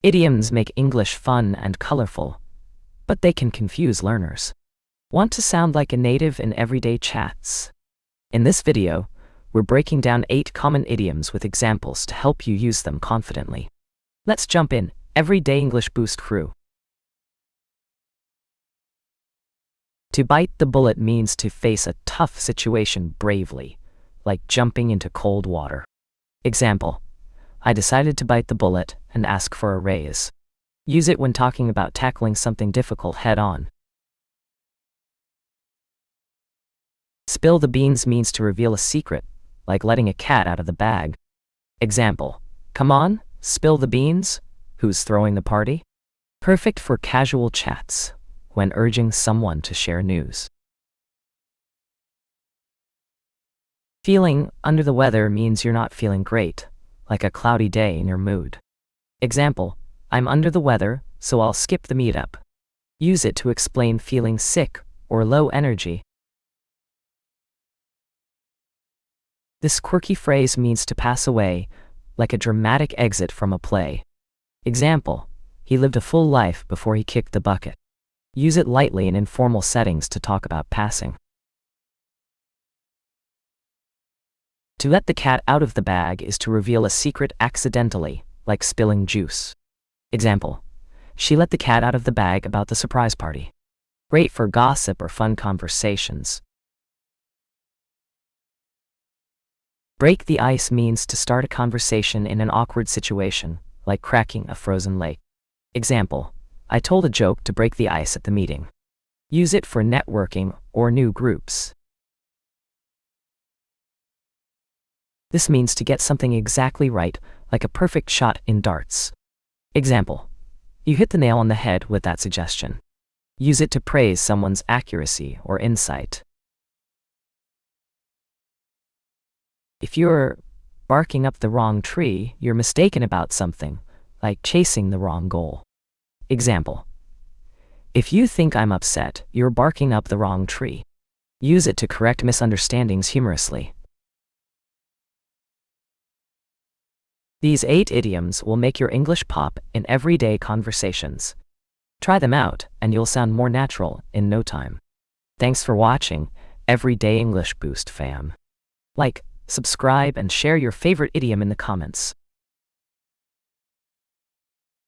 Idioms make English fun and colorful, but they can confuse learners. Want to sound like a native in everyday chats? In this video, we're breaking down 8 common idioms with examples to help you use them confidently. Let's jump in. Everyday English Boost crew. To bite the bullet means to face a tough situation bravely, like jumping into cold water. Example: I decided to bite the bullet and ask for a raise. Use it when talking about tackling something difficult head-on. Spill the beans means to reveal a secret, like letting a cat out of the bag. Example: come on, spill the beans. Who's throwing the party? Perfect for casual chats, when urging someone to share news. Feeling under the weather means you're not feeling great, like a cloudy day in your mood. Example: I'm under the weather, so I'll skip the meetup. Use it to explain feeling sick or low energy. This quirky phrase means to pass away, like a dramatic exit from a play. Example: he lived a full life before he kicked the bucket. Use it lightly in informal settings to talk about passing. To let the cat out of the bag is to reveal a secret accidentally, like spilling juice. Example: she let the cat out of the bag about the surprise party. Great for gossip or fun conversations. Break the ice means to start a conversation in an awkward situation, like cracking a frozen lake. Example: I told a joke to break the ice at the meeting. Use it for networking or new groups. This means to get something exactly right, like a perfect shot in darts. Example: you hit the nail on the head with that suggestion. Use it to praise someone's accuracy or insight. If you're barking up the wrong tree, you're mistaken about something, like chasing the wrong goal. Example: if you think I'm upset, you're barking up the wrong tree. Use it to correct misunderstandings humorously. These 8 idioms will make your English pop in everyday conversations. Try them out, and you'll sound more natural in no time. Thanks for watching, Everyday English Boost fam. Like, subscribe, and share your favorite idiom in the comments.